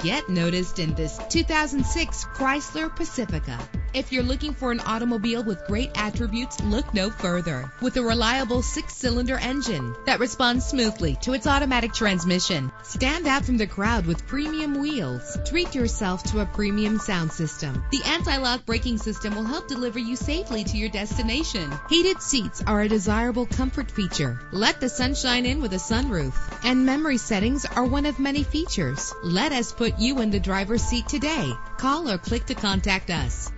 Get noticed in this 2006 Chrysler Pacifica. If you're looking for an automobile with great attributes, look no further. With a reliable 6-cylinder engine that responds smoothly to its automatic transmission, stand out from the crowd with premium wheels. Treat yourself to a premium sound system. The anti-lock braking system will help deliver you safely to your destination. Heated seats are a desirable comfort feature. Let the sunshine in with a sunroof. And memory settings are one of many features. Let us put you in the driver's seat today. Call or click to contact us.